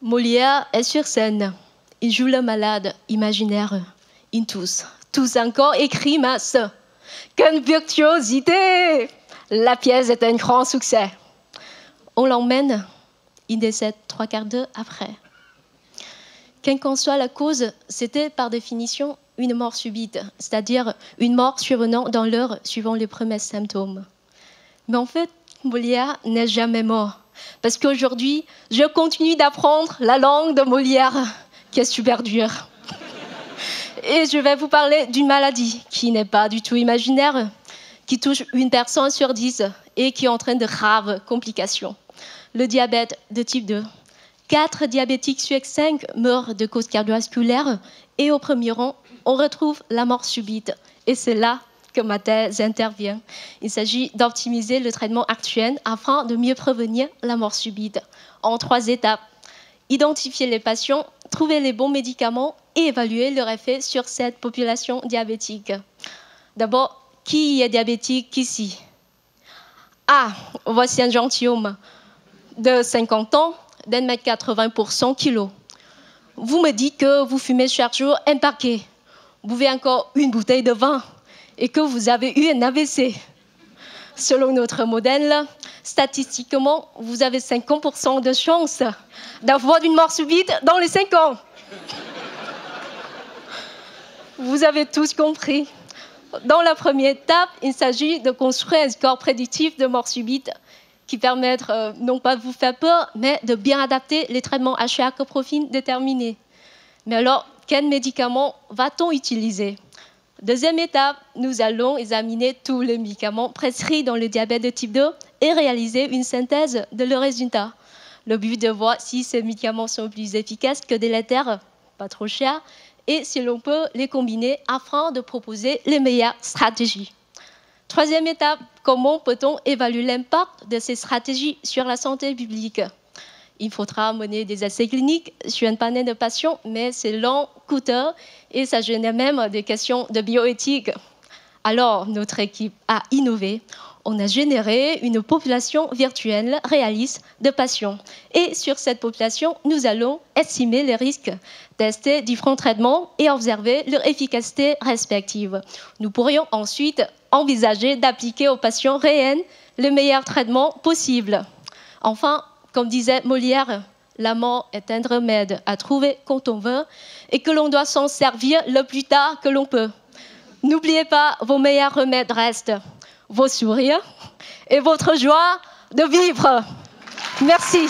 Molière est sur scène. Il joue le malade imaginaire. Il tousse encore et crie masse. Quelle virtuosité! La pièce est un grand succès. On l'emmène. Il décède 3/4 d'heure après. Quelle qu'en soit la cause, c'était par définition une mort subite, c'est-à-dire une mort survenant dans l'heure suivant les premiers symptômes. Mais en fait, Molière n'est jamais mort. Parce qu'aujourd'hui, je continue d'apprendre la langue de Molière, qui est super dure. Et je vais vous parler d'une maladie qui n'est pas du tout imaginaire, qui touche une personne sur 10 et qui entraîne de graves complications. Le diabète de type 2. 4 diabétiques sur 5 meurent de causes cardiovasculaires et au premier rang, on retrouve la mort subite. Et c'est là que ma thèse intervient. Il s'agit d'optimiser le traitement actuel afin de mieux prévenir la mort subite en 3 étapes. Identifier les patients, trouver les bons médicaments et évaluer leur effet sur cette population diabétique. D'abord, qui est diabétique ici? Ah, voici un gentilhomme de 50 ans, d'1,80 m pour 100 kg. Vous me dites que vous fumez chaque jour un paquet, vous buvez encore une bouteille de vin et que vous avez eu un AVC. Selon notre modèle, statistiquement, vous avez 50% de chance d'avoir une mort subite dans les 5 ans. Vous avez tous compris. Dans la première étape, il s'agit de construire un score prédictif de mort subite qui permettent non pas de vous faire peur, mais de bien adapter les traitements à chaque profil déterminé. Mais alors, quels médicaments va-t-on utiliser? Deuxième étape, nous allons examiner tous les médicaments prescrits dans le diabète de type 2 et réaliser une synthèse de leurs résultats. Le but de voir si ces médicaments sont plus efficaces que délétères, pas trop chers, et si l'on peut les combiner afin de proposer les meilleures stratégies. Troisième étape, comment peut-on évaluer l'impact de ces stratégies sur la santé publique? Il faudra mener des essais cliniques sur un panel de patients, mais c'est long, coûteux et ça génère même des questions de bioéthique. Alors, notre équipe a innové. On a généré une population virtuelle réaliste de patients. Et sur cette population, nous allons estimer les risques, tester différents traitements et observer leur efficacité respective. Nous pourrions ensuite envisager d'appliquer aux patients réels les meilleurs traitements possibles. Enfin, comme disait Molière, la mort est un remède à trouver quand on veut et que l'on doit s'en servir le plus tard que l'on peut. N'oubliez pas, vos meilleurs remèdes restent vos sourires et votre joie de vivre. Merci.